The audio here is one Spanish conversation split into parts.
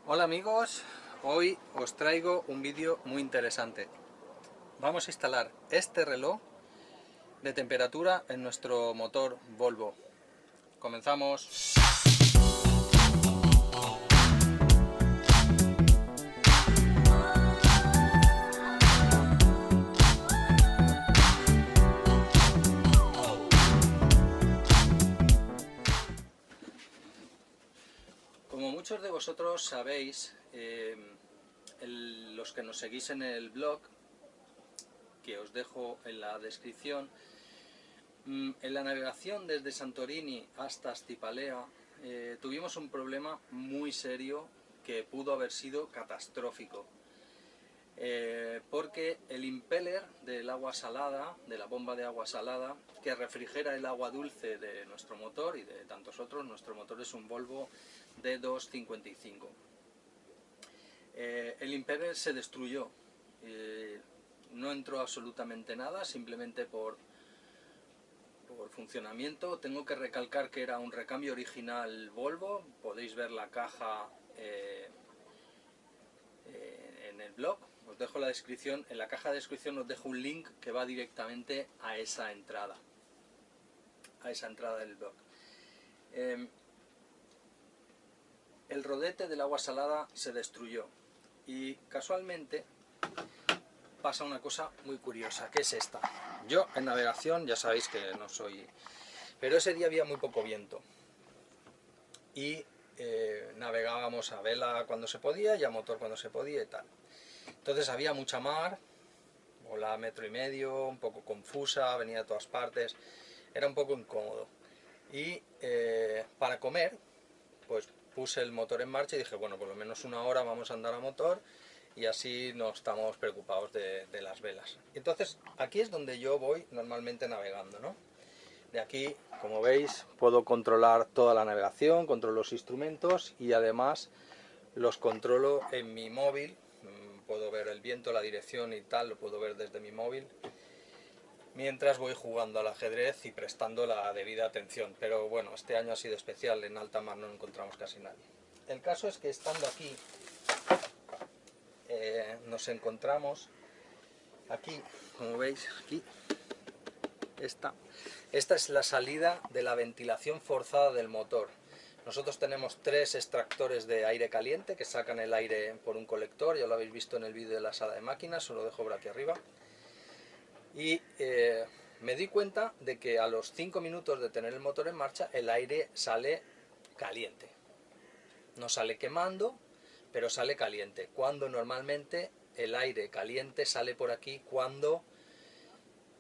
Hola amigos, hoy os traigo un vídeo muy interesante. Vamos a instalar este reloj de temperatura en nuestro motor Volvo. Comenzamos. Como muchos de vosotros sabéis, los que nos seguís en el blog, que os dejo en la descripción, en la navegación desde Santorini hasta Stipalea tuvimos un problema muy serio que pudo haber sido catastrófico. Porque el impeller del agua salada, de la bomba de agua salada, que refrigera el agua dulce de nuestro motor y de tantos otros, nuestro motor es un Volvo D255. El impeller se destruyó, no entró absolutamente nada, simplemente por funcionamiento. Tengo que recalcar que era un recambio original Volvo, podéis ver la caja en el blog, os dejo la descripción, en la caja de descripción os dejo un link que va directamente a esa entrada del blog. El rodete del agua salada se destruyó y casualmente pasa una cosa muy curiosa, que es esta. Yo en navegación ya sabéis que no soy, pero ese día había muy poco viento y navegábamos a vela cuando se podía y a motor cuando se podía y tal. Entonces había mucha mar, ola 1,5 metros, un poco confusa, venía de todas partes, era un poco incómodo. Y para comer, pues puse el motor en marcha y dije, bueno, por lo menos una hora vamos a andar a motor y así no estamos preocupados de las velas. Entonces aquí es donde yo voy normalmente navegando, ¿no? De aquí, como veis, puedo controlar toda la navegación, controlo los instrumentos y además los controlo en mi móvil. Puedo ver el viento, la dirección y tal, lo puedo ver desde mi móvil, mientras voy jugando al ajedrez y prestando la debida atención. Pero bueno, este año ha sido especial, en alta mar no encontramos casi nadie. El caso es que estando aquí, nos encontramos aquí, como veis, aquí, esta es la salida de la ventilación forzada del motor. Nosotros tenemos 3 extractores de aire caliente que sacan el aire por un colector, ya lo habéis visto en el vídeo de la sala de máquinas, os lo dejo por aquí arriba. Y me di cuenta de que a los 5 minutos de tener el motor en marcha, el aire sale caliente. No sale quemando, pero sale caliente. Cuando normalmente el aire caliente sale por aquí cuando,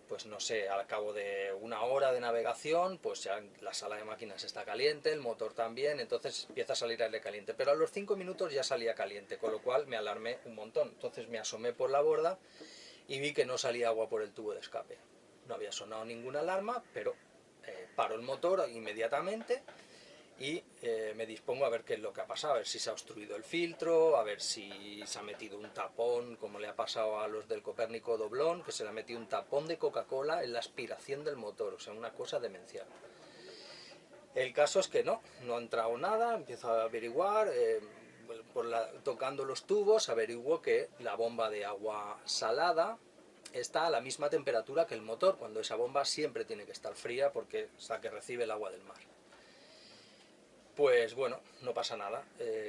pues no sé, al cabo de una hora de navegación, pues ya la sala de máquinas está caliente, el motor también, entonces empieza a salir aire caliente. Pero a los 5 minutos ya salía caliente, con lo cual me alarmé un montón. Entonces me asomé por la borda y vi que no salía agua por el tubo de escape. No había sonado ninguna alarma, pero paro el motor inmediatamente y me dispongo a ver qué es lo que ha pasado, a ver si se ha obstruido el filtro, a ver si se ha metido un tapón, como le ha pasado a los del Copérnico doblón, que se le ha metido un tapón de Coca-Cola en la aspiración del motor, o sea, una cosa demencial. El caso es que no ha entrado nada, empiezo a averiguar, tocando los tubos, averiguo que la bomba de agua salada está a la misma temperatura que el motor, cuando esa bomba siempre tiene que estar fría porque es la que recibe el agua del mar. Pues bueno, no pasa nada,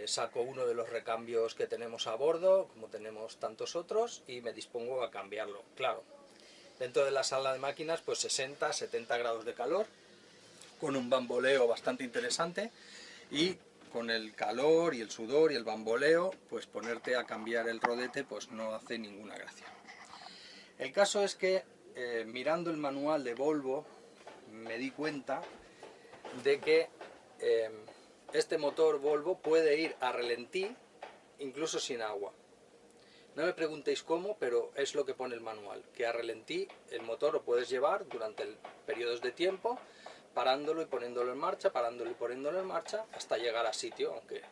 saco uno de los recambios que tenemos a bordo, como tenemos tantos otros, y me dispongo a cambiarlo. Claro, dentro de la sala de máquinas, pues 60-70 grados de calor, con un bamboleo bastante interesante, y con el calor y el sudor y el bamboleo, pues ponerte a cambiar el rodete pues no hace ninguna gracia. El caso es que mirando el manual de Volvo me di cuenta de que este motor Volvo puede ir a ralentí incluso sin agua. No me preguntéis cómo, pero es lo que pone el manual, que a ralentí el motor lo puedes llevar durante periodos de tiempo, parándolo y poniéndolo en marcha, parándolo y poniéndolo en marcha, hasta llegar a sitio, aunque...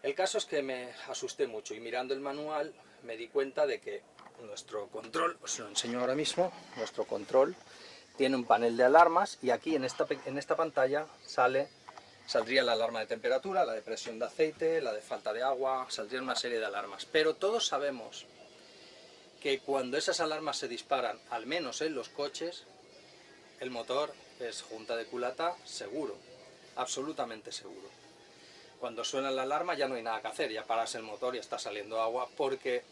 El caso es que me asusté mucho y mirando el manual me di cuenta de que nuestro control, os lo enseño ahora mismo, nuestro control tiene un panel de alarmas y aquí en esta pantalla sale Saldría la alarma de temperatura, la de presión de aceite, la de falta de agua, saldrían una serie de alarmas. Pero todos sabemos que cuando esas alarmas se disparan, al menos en los coches, el motor es junta de culata seguro, absolutamente seguro. Cuando suena la alarma ya no hay nada que hacer, ya paras el motor y está saliendo agua, porque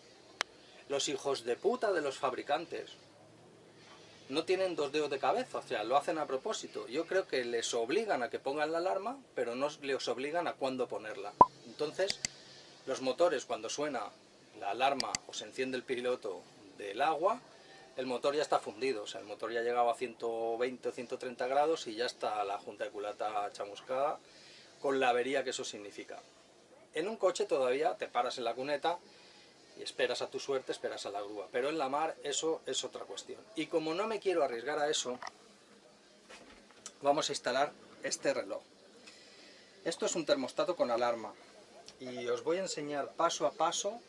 los hijos de puta de los fabricantes no tienen dos dedos de cabeza, o sea, lo hacen a propósito. Yo creo que les obligan a que pongan la alarma, pero no les obligan a cuándo ponerla. Entonces, los motores, cuando suena la alarma o se enciende el piloto del agua, el motor ya está fundido, o sea, el motor ya ha llegado a 120 o 130 grados y ya está la junta de culata chamuscada, con la avería que eso significa. En un coche todavía te paras en la cuneta y esperas a tu suerte, esperas a la grúa, pero en la mar eso es otra cuestión. Y como no me quiero arriesgar a eso, vamos a instalar este reloj. Esto es un termostato con alarma y os voy a enseñar paso a paso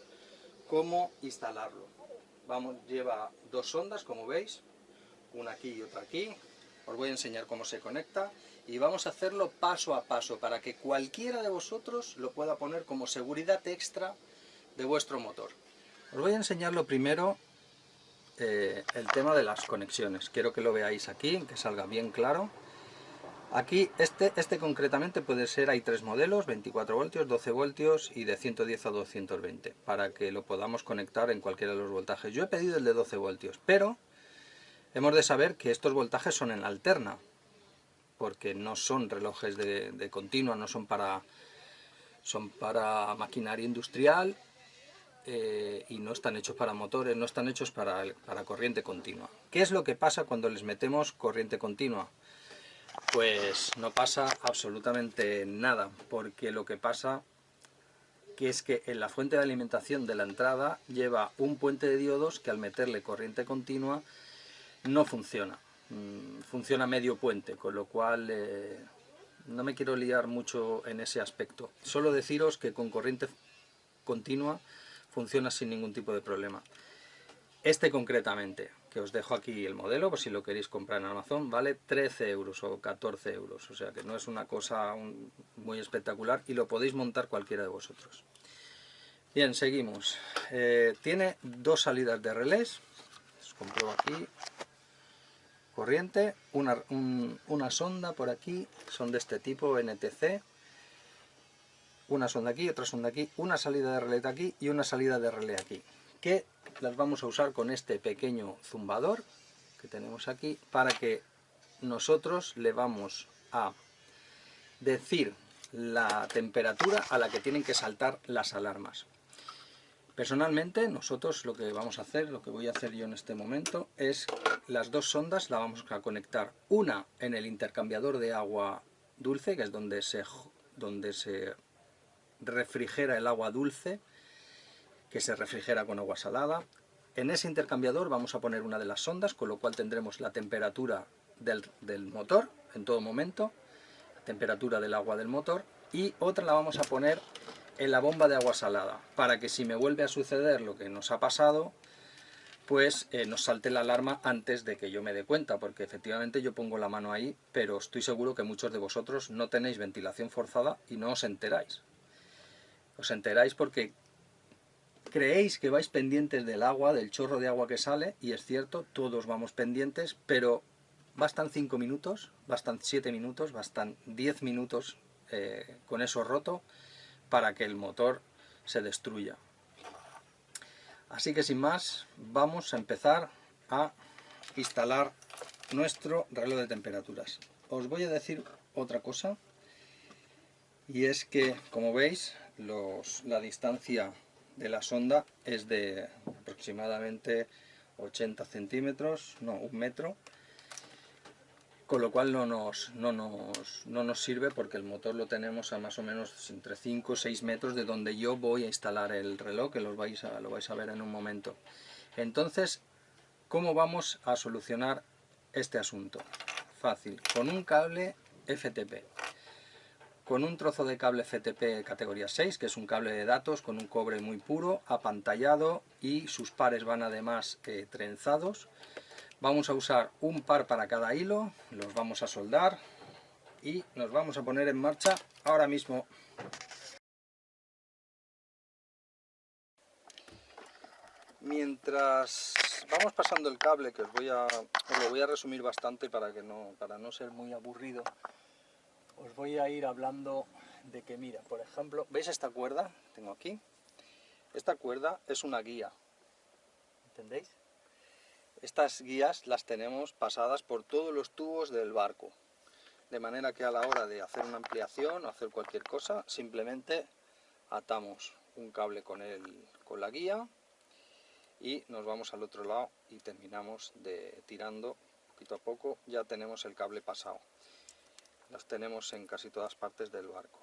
cómo instalarlo. Lleva dos sondas, como veis, una aquí y otra aquí. Os voy a enseñar cómo se conecta y vamos a hacerlo paso a paso para que cualquiera de vosotros lo pueda poner como seguridad extra de vuestro motor. Os voy a enseñar lo primero, el tema de las conexiones. Quiero que lo veáis aquí, que salga bien claro. Aquí, este concretamente puede ser, hay tres modelos, 24 voltios, 12 voltios y de 110 a 220, para que lo podamos conectar en cualquiera de los voltajes. Yo he pedido el de 12 voltios, pero hemos de saber que estos voltajes son en alterna, porque no son relojes de continua, no son para maquinaria industrial, y no están hechos para motores, no están hechos para corriente continua. ¿Qué es lo que pasa cuando les metemos corriente continua? Pues no pasa absolutamente nada, porque lo que pasa que es que en la fuente de alimentación de la entrada lleva un puente de diodos que al meterle corriente continua no funciona. Funciona medio puente, con lo cual no me quiero liar mucho en ese aspecto. Solo deciros que con corriente continua funciona sin ningún tipo de problema. Este concretamente, que os dejo aquí el modelo, por si lo queréis comprar en Amazon, vale 13 euros o 14 euros, o sea que no es una cosa muy espectacular y lo podéis montar cualquiera de vosotros. Bien, seguimos. Tiene dos salidas de relés, os compruebo aquí, corriente, una sonda por aquí, son de este tipo, NTC, una sonda aquí, otra sonda aquí, una salida de relé aquí y una salida de relé aquí, que las vamos a usar con este pequeño zumbador que tenemos aquí para que nosotros le vamos a decir la temperatura a la que tienen que saltar las alarmas. Personalmente, nosotros lo que vamos a hacer, lo que voy a hacer yo en este momento, es las dos sondas las vamos a conectar, una en el intercambiador de agua dulce, que es donde se refrigera el agua dulce, que se refrigera con agua salada. En ese intercambiador vamos a poner una de las sondas, con lo cual tendremos la temperatura del motor en todo momento, la temperatura del agua del motor, y otra la vamos a poner en la bomba de agua salada, para que si me vuelve a suceder lo que nos ha pasado, pues nos salte la alarma antes de que yo me dé cuenta, porque efectivamente yo pongo la mano ahí, pero estoy seguro que muchos de vosotros no tenéis ventilación forzada y no os enteráis. Os enteráis porque creéis que vais pendientes del agua, del chorro de agua que sale, y es cierto, todos vamos pendientes, pero bastan 5 minutos, bastan 7 minutos, bastan 10 minutos con eso roto para que el motor se destruya. Así que sin más, vamos a empezar a instalar nuestro reloj de temperaturas. Os voy a decir otra cosa, y es que, como veis, la distancia de la sonda es de aproximadamente 80 centímetros, no, 1 metro, con lo cual no nos sirve porque el motor lo tenemos a más o menos entre 5 o 6 metros de donde yo voy a instalar el reloj, que lo vais a ver en un momento. Entonces, ¿cómo vamos a solucionar este asunto? Fácil, con un cable FTP. Con un trozo de cable FTP categoría 6, que es un cable de datos con un cobre muy puro, apantallado, y sus pares van además trenzados. Vamos a usar un par para cada hilo, los vamos a soldar y nos vamos a poner en marcha ahora mismo. Mientras vamos pasando el cable, que os lo voy a resumir bastante para no ser muy aburrido, os voy a ir hablando de que, mira, por ejemplo, ¿veis esta cuerda? Tengo aquí. Esta cuerda es una guía, ¿entendéis? Estas guías las tenemos pasadas por todos los tubos del barco, de manera que a la hora de hacer una ampliación o hacer cualquier cosa, simplemente atamos un cable con la guía y nos vamos al otro lado y terminamos tirando poquito a poco. Ya tenemos el cable pasado, los tenemos en casi todas partes del barco.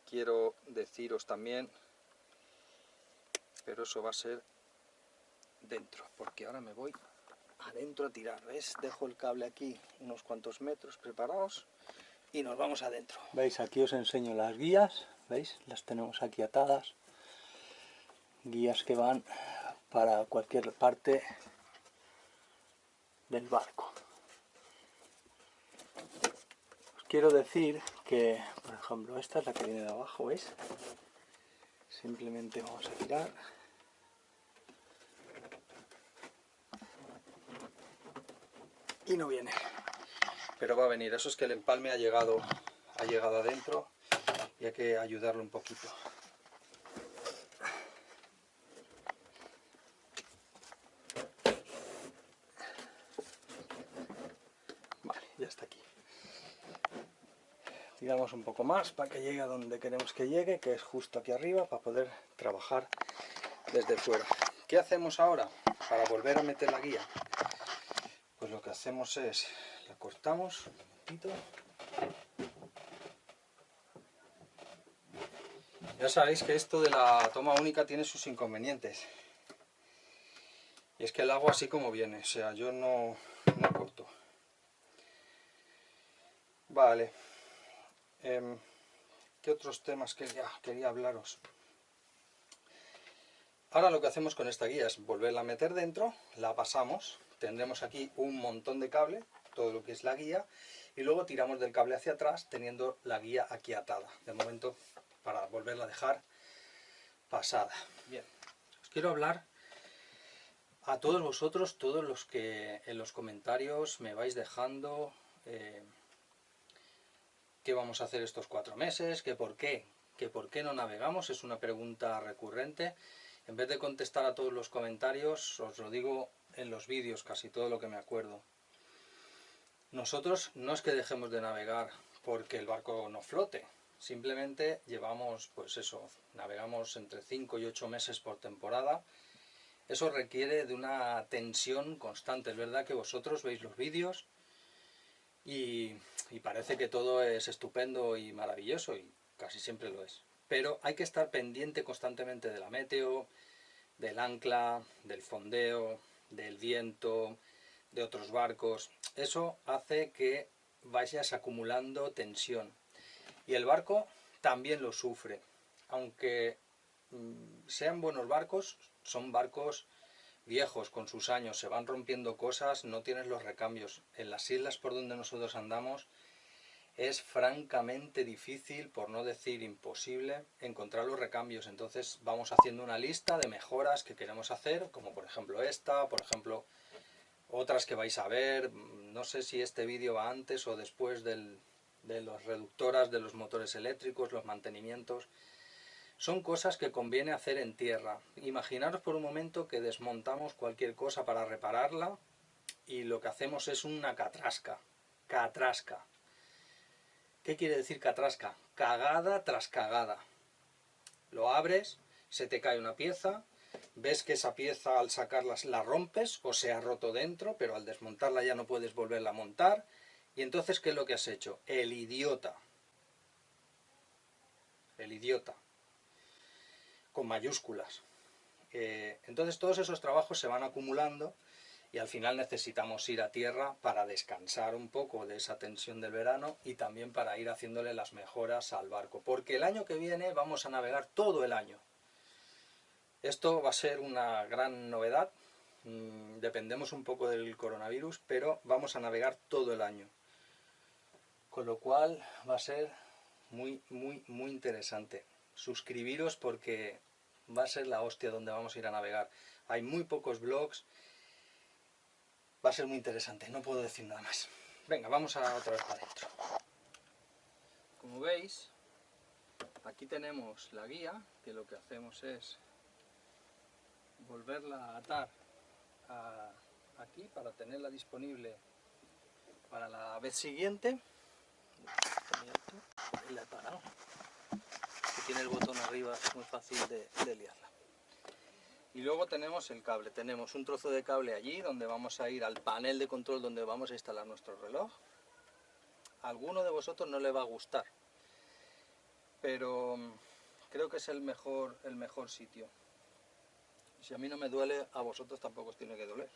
Quiero deciros también, pero eso va a ser dentro, porque ahora me voy adentro a tirar. ¿Ves? Dejo el cable aquí unos cuantos metros preparados y nos vamos adentro. ¿Veis? Aquí os enseño las guías, ¿veis? Las tenemos aquí atadas, guías que van para cualquier parte del barco. Os quiero decir que, por ejemplo, esta es la que viene de abajo, ¿veis? Simplemente vamos a tirar. Y no viene, pero va a venir. Eso es que el empalme ha llegado adentro y hay que ayudarlo un poquito. Vale, ya está aquí. Tiramos un poco más para que llegue a donde queremos que llegue, que es justo aquí arriba, para poder trabajar desde fuera. ¿Qué hacemos ahora para volver a meter la guía? Pues lo que hacemos es, la cortamos un poquito. Ya sabéis que esto de la toma única tiene sus inconvenientes. Y es que el agua así como viene, o sea, yo no corto. Vale. ¿Qué otros temas quería hablaros? Ahora lo que hacemos con esta guía es volverla a meter dentro, la pasamos, tendremos aquí un montón de cable, todo lo que es la guía, y luego tiramos del cable hacia atrás teniendo la guía aquí atada, de momento para volverla a dejar pasada. Bien, os quiero hablar a todos vosotros, todos los que en los comentarios me vais dejando qué vamos a hacer estos 4 meses, que por qué no navegamos, es una pregunta recurrente. En vez de contestar a todos los comentarios, os lo digo en los vídeos, casi todo lo que me acuerdo. Nosotros no es que dejemos de navegar porque el barco no flote, simplemente llevamos, pues eso, navegamos entre 5 y 8 meses por temporada. Eso requiere de una tensión constante. Es verdad que vosotros veis los vídeos y parece que todo es estupendo y maravilloso, y casi siempre lo es. Pero hay que estar pendiente constantemente de la meteo, del ancla, del fondeo, del viento, de otros barcos. Eso hace que vayas acumulando tensión. Y el barco también lo sufre. Aunque sean buenos barcos, son barcos viejos, con sus años, se van rompiendo cosas, no tienes los recambios. En las islas por donde nosotros andamos es francamente difícil, por no decir imposible, encontrar los recambios. Entonces vamos haciendo una lista de mejoras que queremos hacer, como por ejemplo esta, por ejemplo otras que vais a ver. No sé si este vídeo va antes o después de las reductoras de los motores eléctricos, los mantenimientos. Son cosas que conviene hacer en tierra. Imaginaros por un momento que desmontamos cualquier cosa para repararla y lo que hacemos es una catrasca. Catrasca. ¿Qué quiere decir catrasca? Cagada tras cagada. Lo abres, se te cae una pieza, ves que esa pieza al sacarla la rompes o se ha roto dentro, pero al desmontarla ya no puedes volverla a montar. Y entonces, ¿qué es lo que has hecho? El idiota. El idiota. Con mayúsculas. Entonces todos esos trabajos se van acumulando y al final necesitamos ir a tierra para descansar un poco de esa tensión del verano y también para ir haciéndole las mejoras al barco, porque el año que viene vamos a navegar todo el año. Esto va a ser una gran novedad, dependemos un poco del coronavirus, pero vamos a navegar todo el año. Con lo cual va a ser muy interesante. Suscribiros porque va a ser la hostia donde vamos a ir a navegar. Hay muy pocos blogs. Va a ser muy interesante, no puedo decir nada más. Venga, vamos a otra vez para adentro. Como veis, aquí tenemos la guía, que lo que hacemos es volverla a atar aquí para tenerla disponible para la vez siguiente. La he parado. Que tiene el botón arriba, es muy fácil de liarla. Y luego tenemos el cable, tenemos un trozo de cable allí donde vamos a ir al panel de control donde vamos a instalar nuestro reloj. A alguno de vosotros no le va a gustar, pero creo que es el mejor sitio. Si a mí no me duele, a vosotros tampoco os tiene que doler.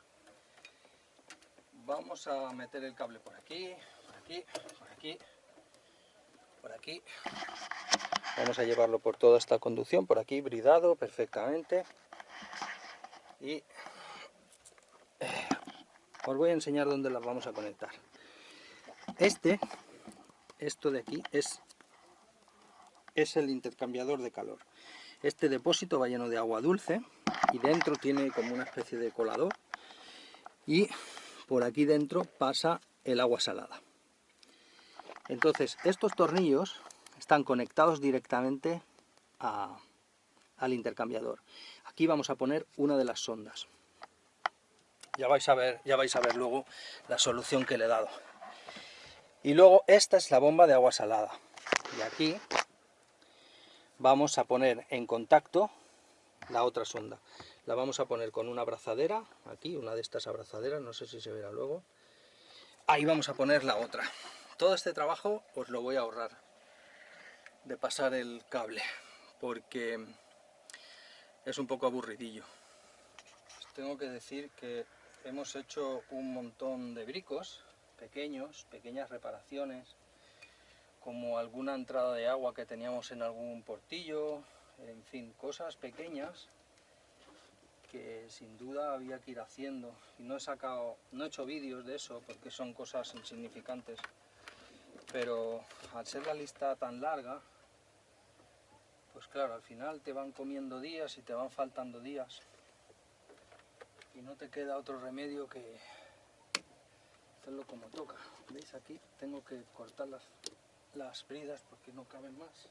Vamos a meter el cable por aquí, por aquí, por aquí, por aquí. Vamos a llevarlo por toda esta conducción, por aquí, bridado perfectamente. Y os voy a enseñar dónde las vamos a conectar. Esto de aquí es el intercambiador de calor. Este depósito va lleno de agua dulce y dentro tiene como una especie de colador y por aquí dentro pasa el agua salada. Entonces estos tornillos están conectados directamente al intercambiador. Aquí vamos a poner una de las sondas. Ya vais a ver luego la solución que le he dado. Y luego esta es la bomba de agua salada. Y aquí vamos a poner en contacto la otra sonda. La vamos a poner con una abrazadera, aquí, una de estas abrazaderas, no sé si se verá luego. Ahí vamos a poner la otra. Todo este trabajo os lo voy a ahorrar de pasar el cable, porque es un poco aburridillo. Os tengo que decir que hemos hecho un montón de bricos pequeñas reparaciones, como alguna entrada de agua que teníamos en algún portillo, en fin, cosas pequeñas que sin duda había que ir haciendo, y no he hecho vídeos de eso porque son cosas insignificantes, pero al ser la lista tan larga, pues claro, al final te van comiendo días y te van faltando días y no te queda otro remedio que hacerlo como toca. ¿Veis? Aquí tengo que cortar las bridas porque no caben más.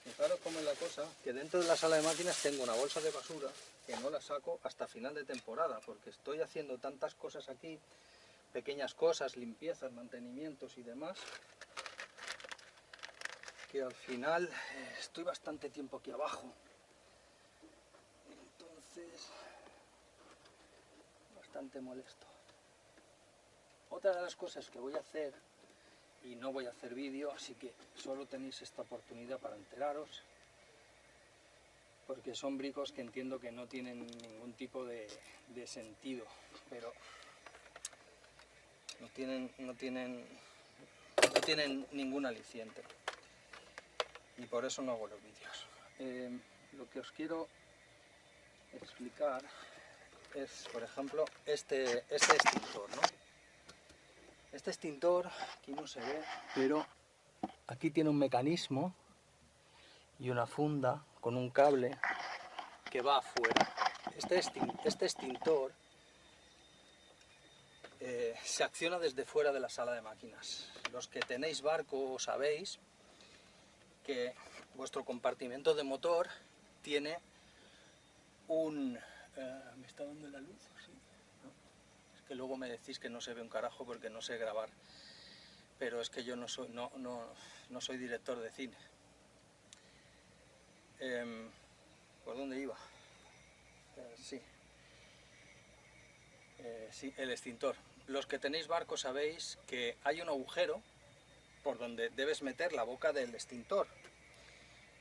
Fijaros cómo es la cosa, que dentro de la sala de máquinas tengo una bolsa de basura que no la saco hasta final de temporada, porque estoy haciendo tantas cosas aquí, pequeñas cosas, limpiezas, mantenimientos y demás, que al final estoy bastante tiempo aquí abajo. Entonces, bastante molesto. Otra de las cosas que voy a hacer, y no voy a hacer vídeo, así que solo tenéis esta oportunidad para enteraros, porque son bricos que entiendo que no tienen ningún tipo de sentido, pero no tienen ningún aliciente, y por eso no hago los vídeos. Lo que os quiero explicar es, por ejemplo, este extintor, ¿no? Este extintor, aquí no se ve, pero aquí tiene un mecanismo y una funda con un cable que va afuera. Este extintor se acciona desde fuera de la sala de máquinas. Los que tenéis barco sabéis que vuestro compartimento de motor tiene un... ¿me está dando la luz? Sí. ¿No? Es que luego me decís que no se ve un carajo porque no sé grabar, pero es que yo no soy director de cine. ¿Por dónde iba? Sí. Sí, el extintor. Los que tenéis barco sabéis que hay un agujero por donde debes meter la boca del extintor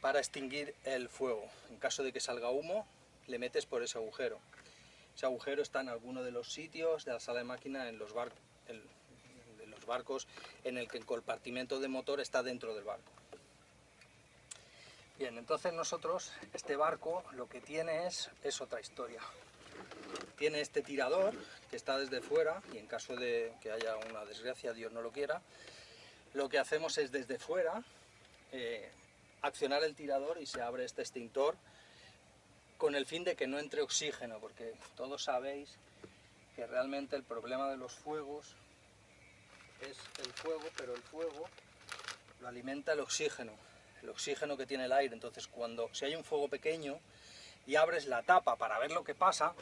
para extinguir el fuego. En caso de que salga humo, le metes por ese agujero. Ese agujero está en alguno de los sitios de la sala de máquina en los barcos en el que el compartimento de motor está dentro del barco. Bien, entonces nosotros, este barco lo que tiene es otra historia. tiene este tirador que está desde fuera, y en caso de que haya una desgracia, Dios no lo quiera, lo que hacemos es desde fuera accionar el tirador y se abre este extintor con el fin de que no entre oxígeno, porque todos sabéis que realmente el problema de los fuegos es el fuego, pero el fuego lo alimenta el oxígeno que tiene el aire. Entonces si hay un fuego pequeño y abres la tapa para ver lo que pasa,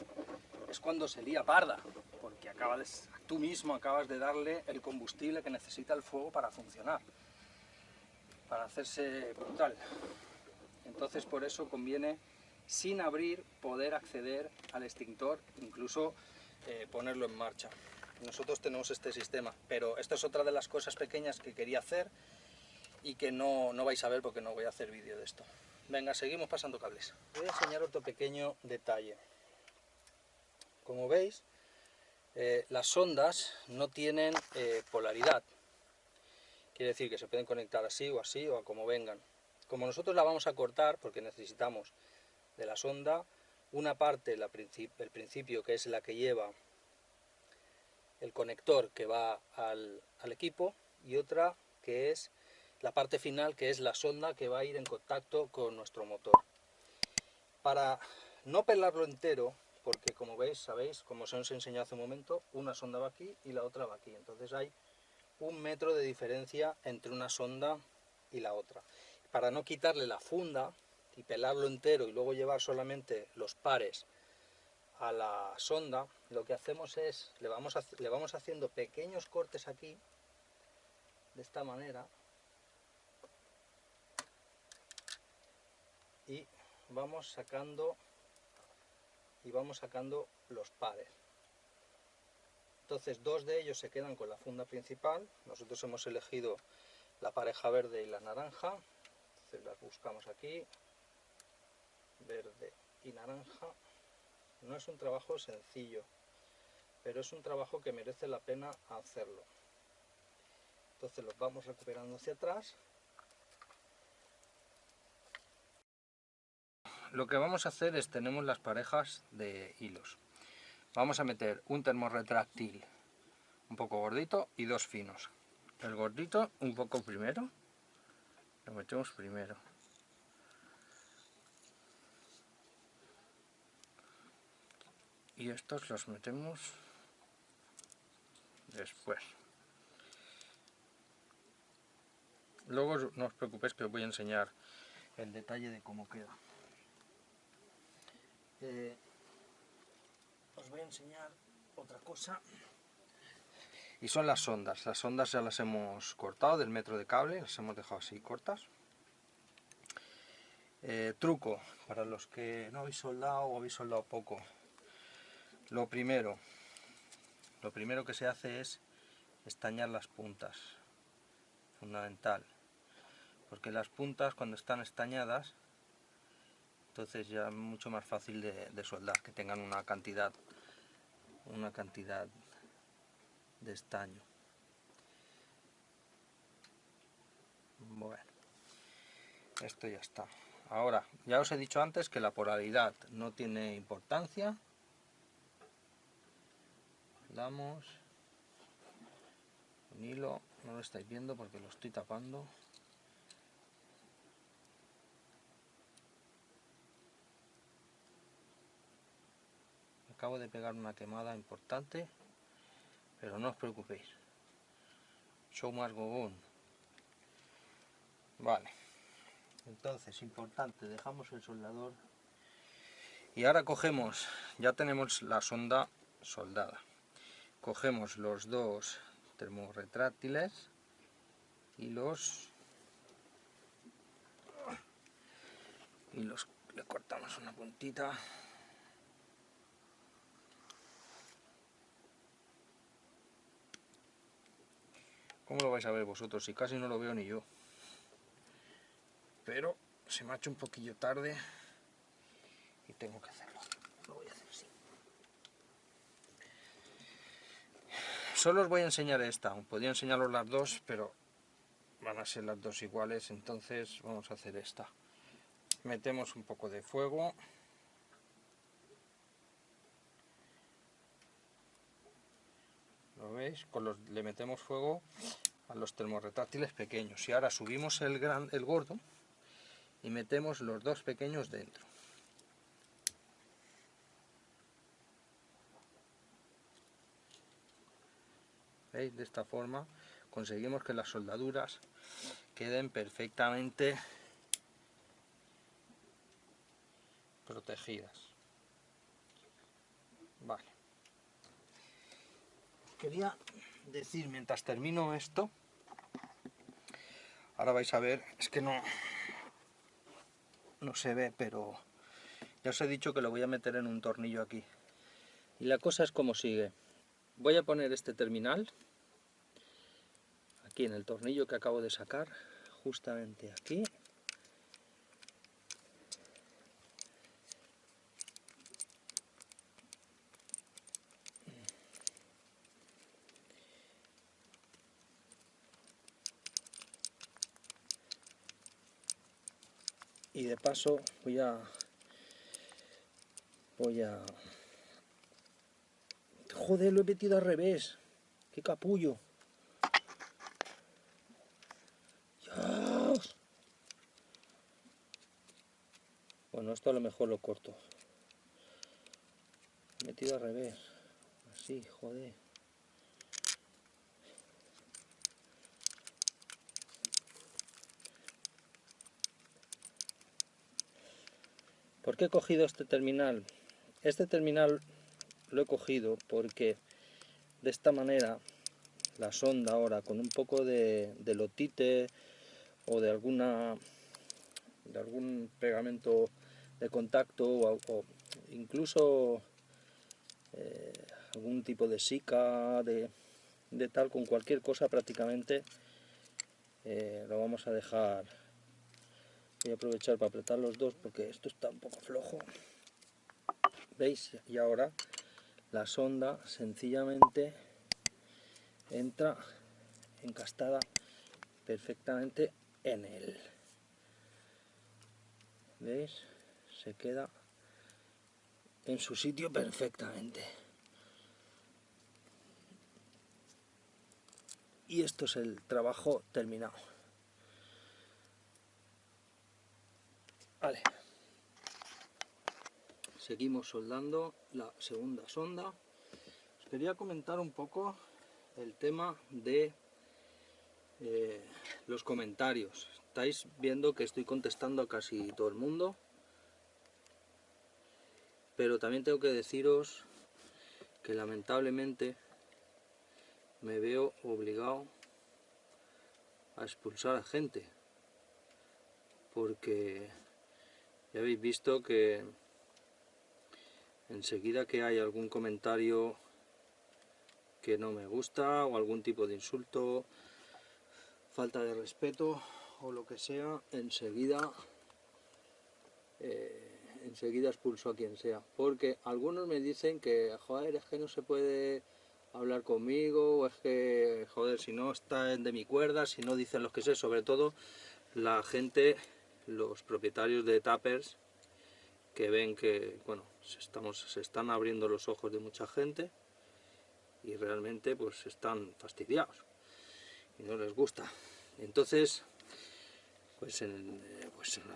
es cuando se lía parda, porque tú mismo acabas de darle el combustible que necesita el fuego para funcionar, para hacerse brutal. Entonces por eso conviene, sin abrir, poder acceder al extintor, incluso ponerlo en marcha. Nosotros tenemos este sistema, pero esto es otra de las cosas pequeñas que quería hacer y que no vais a ver porque no voy a hacer vídeo de esto. Venga, seguimos pasando cables. Voy a enseñar otro pequeño detalle. Como veis, las sondas no tienen polaridad. Quiere decir que se pueden conectar así o a como vengan. Como nosotros la vamos a cortar, porque necesitamos de la sonda una parte, el principio, que es la que lleva el conector que va al equipo, y otra que es la parte final, que es la sonda que va a ir en contacto con nuestro motor. Para no pelarlo entero, porque como veis, sabéis, como os he enseñado hace un momento, una sonda va aquí y la otra va aquí. Entonces hay 1 metro de diferencia entre una sonda y la otra. Para no quitarle la funda y pelarlo entero y luego llevar solamente los pares a la sonda, lo que hacemos es, le vamos haciendo pequeños cortes aquí, de esta manera, y vamos sacando los pares. Entonces 2 de ellos se quedan con la funda principal. Nosotros hemos elegido la pareja verde y la naranja, entonces las buscamos aquí, verde y naranja. No es un trabajo sencillo, pero es un trabajo que merece la pena hacerlo. Entonces los vamos recuperando hacia atrás. Lo que vamos a hacer es, tenemos las parejas de hilos. Vamos a meter un termorretráctil un poco gordito y 2 finos. El gordito un poco primero, lo metemos primero. Y estos los metemos después. Luego no os preocupéis que os voy a enseñar el detalle de cómo queda. Os voy a enseñar otra cosa. Y son las sondas. Las sondas ya las hemos cortado del metro de cable, las hemos dejado así cortas. Truco, para los que no habéis soldado o habéis soldado poco. Lo primero que se hace es estañar las puntas, fundamental, porque las puntas cuando están estañadas, entonces ya es mucho más fácil de soldar, que tengan una cantidad de estaño. Bueno, esto ya está. Ahora, ya os he dicho antes que la polaridad no tiene importancia. Damos un hilo, no lo estáis viendo porque lo estoy tapando. Acabo de pegar una quemada importante, pero no os preocupéis. Show must go on. Vale, entonces importante, dejamos el soldador y ahora cogemos, ya tenemos la sonda soldada, cogemos los 2 termorretráctiles y le cortamos una puntita. ¿Cómo lo vais a ver vosotros? Si casi no lo veo ni yo. Pero se me ha hecho un poquillo tarde y tengo que hacerlo. Lo voy a hacer así. Solo os voy a enseñar esta. Podría enseñaros las dos, pero van a ser las dos iguales. Entonces vamos a hacer esta. Metemos un poco de fuego. ¿Lo veis? Le metemos fuego a los termorretráctiles pequeños. Y ahora subimos el gordo y metemos los dos pequeños dentro. ¿Veis? De esta forma conseguimos que las soldaduras queden perfectamente protegidas. Vale. Quería decir, mientras termino esto, ahora vais a ver, es que no se ve, pero ya os he dicho que lo voy a meter en un tornillo aquí. Y la cosa es como sigue. Voy a poner este terminal aquí en el tornillo que acabo de sacar, justamente aquí. Y de paso voy a... Joder, lo he metido al revés. ¡Qué capullo! ¡Dios! Bueno, esto a lo mejor lo corto. He metido al revés. Así, joder. ¿Por qué he cogido este terminal? Este terminal lo he cogido porque de esta manera la sonda ahora con un poco de lotite o de algún pegamento de contacto o incluso algún tipo de sica de tal, con cualquier cosa prácticamente lo vamos a dejar. Voy a aprovechar para apretar los dos porque esto está un poco flojo. ¿Veis? Y ahora la sonda sencillamente entra encastada perfectamente en él. ¿Veis? Se queda en su sitio perfectamente. Y esto es el trabajo terminado. Vale. Seguimos soldando la segunda sonda. Os quería comentar un poco el tema de los comentarios. Estáis viendo que estoy contestando a casi todo el mundo, pero también tengo que deciros que lamentablemente me veo obligado a expulsar a gente, porque ya habéis visto que enseguida que hay algún comentario que no me gusta o algún tipo de insulto, falta de respeto o lo que sea, enseguida expulso a quien sea, porque algunos me dicen que joder, es que no se puede hablar conmigo, o es que joder, si no está de mi cuerda, si no dicen los que sé, sobre todo la gente, los propietarios de tappers, que ven que bueno, se están abriendo los ojos de mucha gente y realmente pues están fastidiados y no les gusta. Entonces pues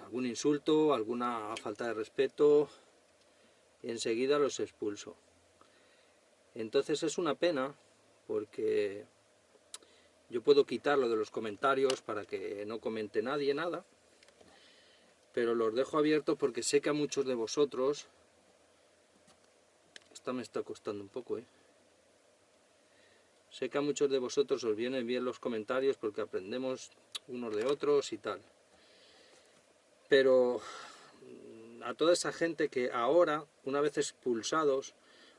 algún insulto, alguna falta de respeto, y enseguida los expulso. Entonces es una pena, porque yo puedo quitarlo de los comentarios para que no comente nadie nada, pero los dejo abiertos porque sé que a muchos de vosotros, esta me está costando un poco, sé que a muchos de vosotros os vienen bien los comentarios porque aprendemos unos de otros y tal. Pero a toda esa gente que ahora, una vez expulsados,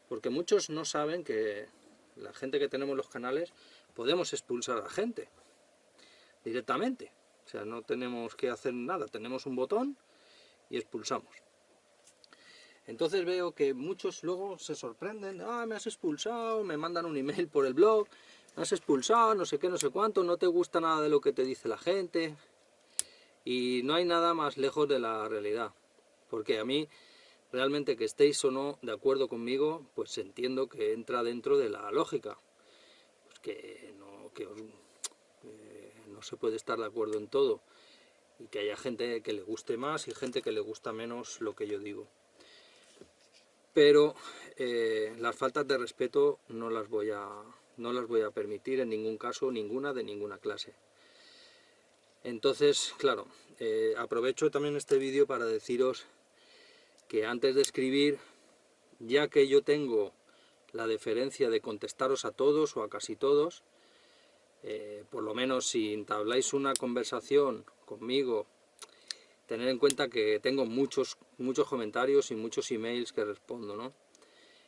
porque muchos no saben que la gente que tenemos los canales podemos expulsar a la gente directamente, o sea, no tenemos que hacer nada, tenemos un botón y expulsamos. Entonces veo que muchos luego se sorprenden, ah, me has expulsado, me mandan un email por el blog, me has expulsado, no sé qué, no sé cuánto, no te gusta nada de lo que te dice la gente. Y no hay nada más lejos de la realidad, porque a mí realmente, que estéis o no de acuerdo conmigo, pues entiendo que entra dentro de la lógica. que no se puede estar de acuerdo en todo, y que haya gente que le guste más y gente que le gusta menos lo que yo digo. Pero las faltas de respeto no las voy a permitir en ningún caso, ninguna de ninguna clase. Entonces, claro, aprovecho también este vídeo para deciros que antes de escribir, ya que yo tengo la deferencia de contestaros a todos o a casi todos, por lo menos si entabláis una conversación conmigo, tener en cuenta que tengo muchos comentarios y muchos emails que respondo, ¿no?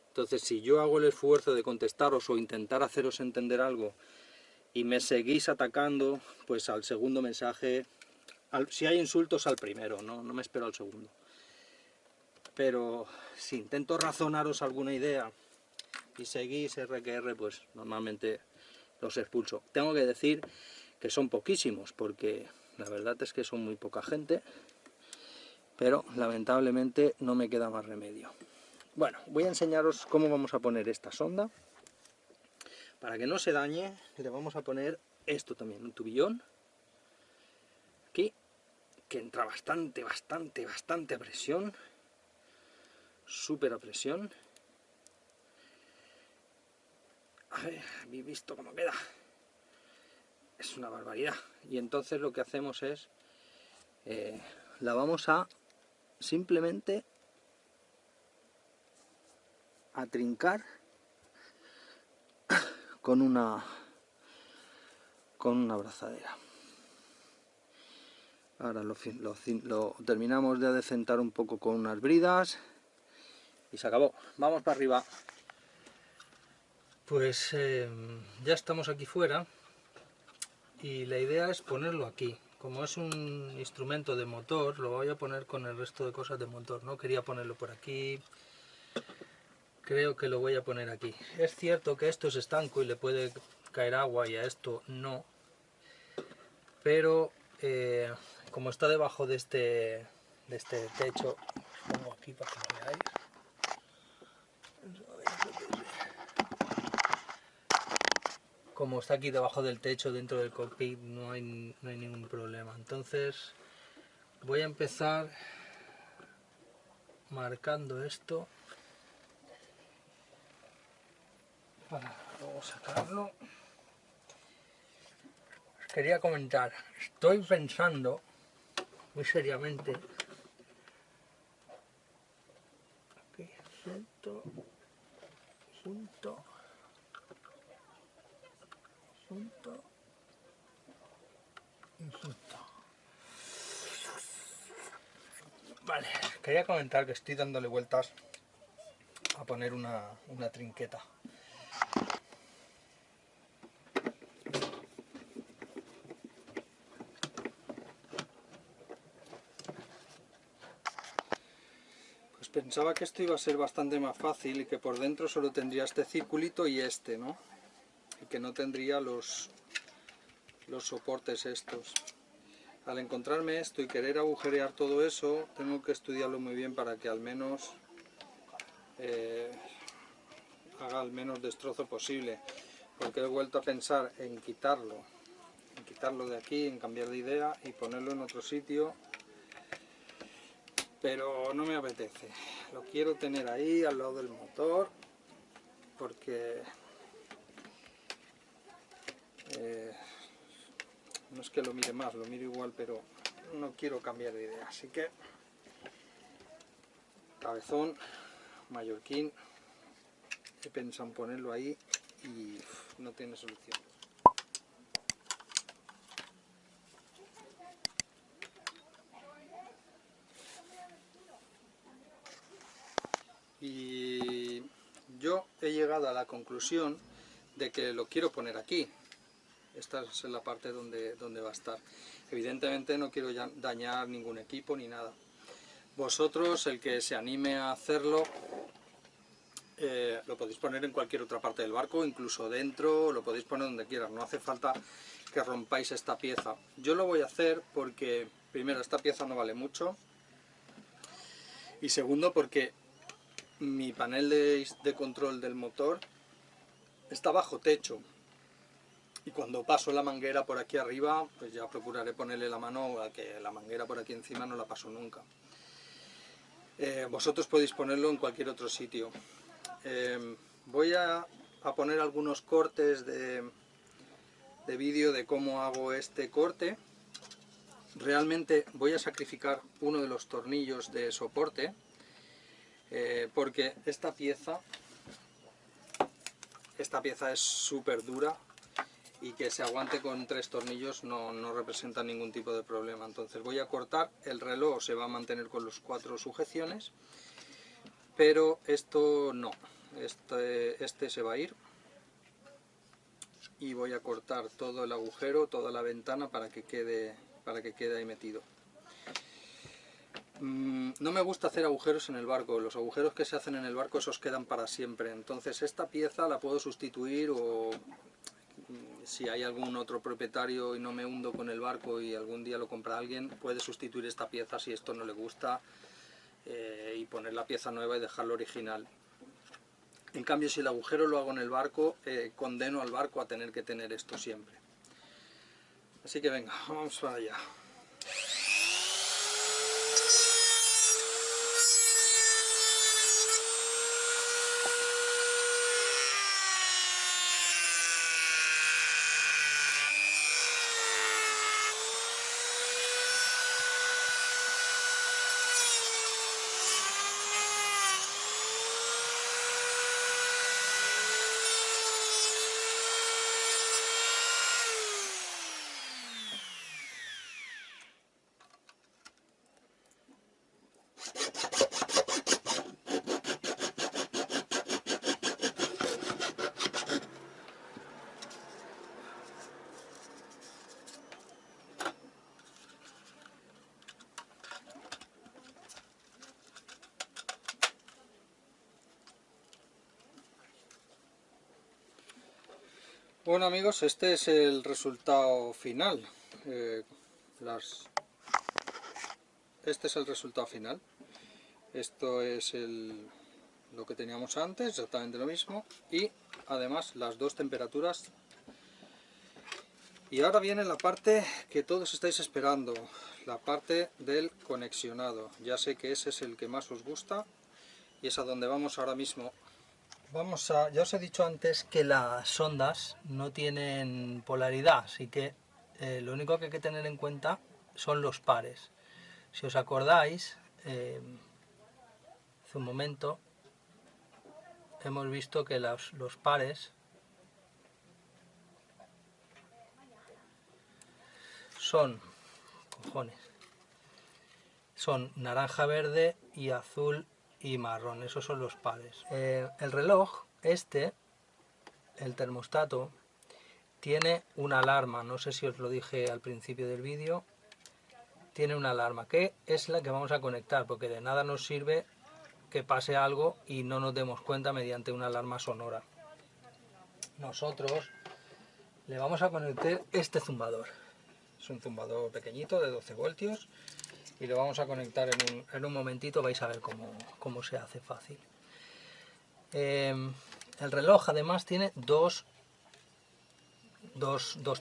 Entonces, si yo hago el esfuerzo de contestaros o intentar haceros entender algo y me seguís atacando, pues al segundo mensaje, si hay insultos, al primero, no me espero al segundo. Pero si intento razonaros alguna idea y seguís RQR, pues normalmente los expulso. Tengo que decir que son poquísimos, porque la verdad es que son muy poca gente, pero lamentablemente no me queda más remedio. Bueno, voy a enseñaros cómo vamos a poner esta sonda. Para que no se dañe, le vamos a poner esto también, un tubillón, aquí, que entra bastante presión, súper a presión. A ver, ¿habéis visto cómo queda? Es una barbaridad. Y entonces lo que hacemos es, la vamos a simplemente a trincar con una abrazadera. Ahora lo terminamos de adecentar un poco con unas bridas y se acabó. Vamos para arriba. Pues ya estamos aquí fuera y la idea es ponerlo aquí. Como es un instrumento de motor, lo voy a poner con el resto de cosas de motor. No quería ponerlo por aquí. Creo que lo voy a poner aquí. Es cierto que esto es estanco y le puede caer agua y a esto no. Pero como está debajo de este techo, lo pongo aquí para que lo veáis. Como está aquí debajo del techo, dentro del cockpit, no hay ningún problema. Entonces voy a empezar marcando esto para luego sacarlo. Os quería comentar, estoy pensando muy seriamente, aquí, junto, y junto. Vale, quería comentar que estoy dándole vueltas a poner una trinqueta. Pues pensaba que esto iba a ser bastante más fácil y que por dentro solo tendría este circulito y este, ¿no? Y que no tendría los soportes estos. Al encontrarme esto y querer agujerear todo eso, tengo que estudiarlo muy bien para que al menos haga el menos destrozo posible, porque he vuelto a pensar en quitarlo de aquí, en cambiar de idea y ponerlo en otro sitio, pero no me apetece. Lo quiero tener ahí al lado del motor, porque no es que lo mire más, lo miro igual, pero no quiero cambiar de idea. Así que cabezón, mallorquín, he pensado en ponerlo ahí y no tiene solución. Y yo he llegado a la conclusión de que lo quiero poner aquí. Esta es la parte donde va a estar. Evidentemente no quiero dañar ningún equipo ni nada. Vosotros, el que se anime a hacerlo, lo podéis poner en cualquier otra parte del barco, incluso dentro, lo podéis poner donde quieras, no hace falta que rompáis esta pieza. Yo lo voy a hacer porque, primero, esta pieza no vale mucho, y segundo, porque mi panel de control del motor está bajo techo, Y cuando paso la manguera por aquí arriba, pues ya procuraré ponerle la mano a que la manguera por aquí encima no la paso nunca. Vosotros podéis ponerlo en cualquier otro sitio. Voy a poner algunos cortes de vídeo de cómo hago este corte. Realmente voy a sacrificar uno de los tornillos de soporte, porque esta pieza es súper dura y que se aguante con 3 tornillos no representa ningún tipo de problema. Entonces voy a cortar, el reloj se va a mantener con los 4 sujeciones, pero esto no, este se va a ir, y voy a cortar todo el agujero, toda la ventana para que quede ahí metido. No me gusta hacer agujeros en el barco, los agujeros que se hacen en el barco esos quedan para siempre, entonces esta pieza la puedo sustituir, o si hay algún otro propietario y no me hundo con el barco y algún día lo compra alguien, puede sustituir esta pieza si esto no le gusta, y poner la pieza nueva y dejarlo original. En cambio, si el agujero lo hago en el barco, condeno al barco a tener que tener esto siempre. Así que venga, vamos para allá. Bueno amigos, este es el resultado final. Este es el resultado final. Esto es lo que teníamos antes, exactamente lo mismo, y además las 2 temperaturas. Y ahora viene la parte que todos estáis esperando, la parte del conexionado. Ya sé que ese es el que más os gusta y es a donde vamos ahora mismo. Ya os he dicho antes que las sondas no tienen polaridad, así que lo único que hay que tener en cuenta son los pares. Si os acordáis, hace un momento hemos visto que los pares son naranja, verde y azul y marrón. Esos son los pares. El reloj el termostato, tiene una alarma, no sé si os lo dije al principio del vídeo. Tiene una alarma que es la que vamos a conectar, porque de nada nos sirve que pase algo y no nos demos cuenta mediante una alarma sonora. Nosotros le vamos a conectar este zumbador. Es un zumbador pequeñito de 12 voltios y lo vamos a conectar en un momentito. Vais a ver cómo se hace fácil. El reloj además tiene dos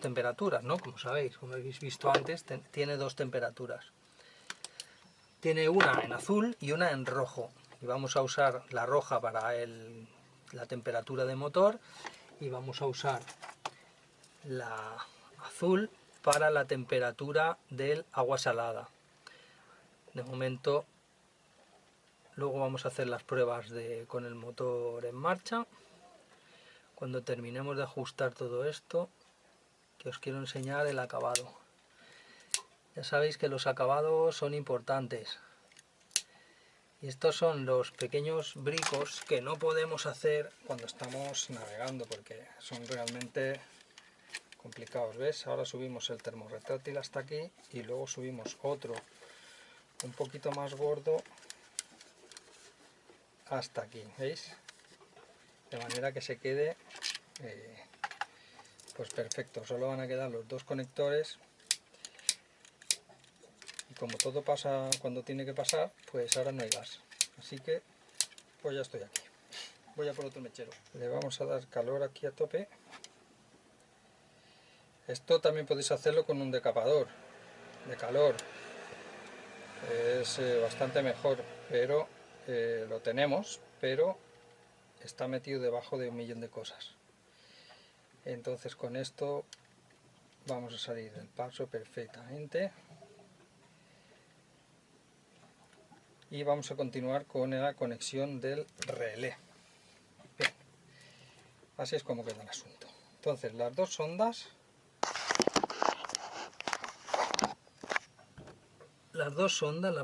temperaturas, ¿no? Como sabéis, como habéis visto antes, tiene 2 temperaturas. Tiene una en azul y una en rojo. Y vamos a usar la roja para la temperatura de motor, y vamos a usar la azul para la temperatura del agua salada. De momento, luego vamos a hacer las pruebas con el motor en marcha. Cuando terminemos de ajustar todo esto, que os quiero enseñar el acabado. Ya sabéis que los acabados son importantes. Y estos son los pequeños bricos que no podemos hacer cuando estamos navegando, porque son realmente complicados. ¿Ves? Ahora subimos el termorretráctil hasta aquí y luego subimos otro un poquito más gordo hasta aquí, ¿veis? De manera que se quede pues perfecto. Solo van a quedar los 2 conectores, y como todo pasa cuando tiene que pasar, pues ahora no hay gas, así que pues ya estoy aquí. Voy a por otro mechero. Le vamos a dar calor aquí a tope Esto también podéis hacerlo con un decapador de calor. Es bastante mejor, pero lo tenemos, pero está metido debajo de un millón de cosas. Entonces con esto vamos a salir del paso perfectamente. Y vamos a continuar con la conexión del relé. Bien, así es como queda el asunto. Entonces las dos sondas, las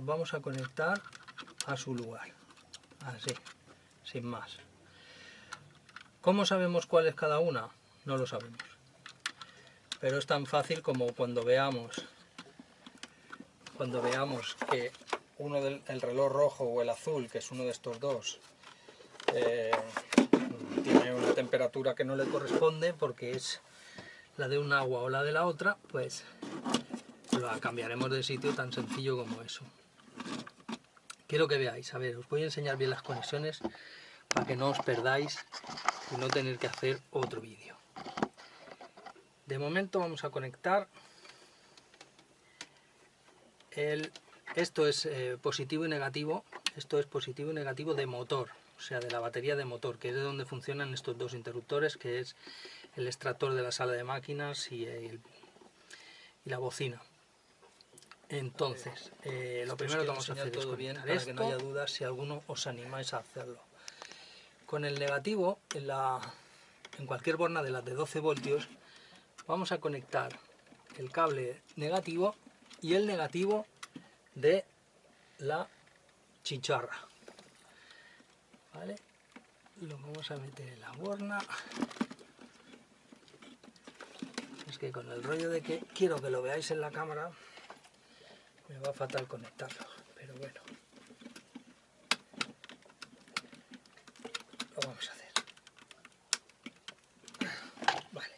vamos a conectar a su lugar, así, sin más. ¿Cómo sabemos cuál es cada una? No lo sabemos. Pero es tan fácil como cuando veamos que uno el reloj rojo o el azul, que es uno de estos dos, tiene una temperatura que no le corresponde porque es la de un agua o la de la otra, pues la cambiaremos de sitio, tan sencillo como eso. Quiero que veáis, a ver, os voy a enseñar bien las conexiones para que no os perdáis y no tener que hacer otro vídeo. De momento vamos a conectar esto es positivo y negativo, esto es positivo y negativo de motor, o sea, de la batería de motor, que es de donde funcionan estos dos interruptores, que es el extractor de la sala de máquinas y la bocina. Entonces, lo primero que vamos a hacer es conectar esto, para que no haya dudas si alguno os animáis a hacerlo. Con el negativo, en cualquier borna de las de 12 voltios, vamos a conectar el cable negativo y el negativo de la chicharra, ¿vale? Lo vamos a meter en la borna. Es que con el rollo de que quiero que lo veáis en la cámara, me va fatal conectarlo, pero bueno, lo vamos a hacer. Vale.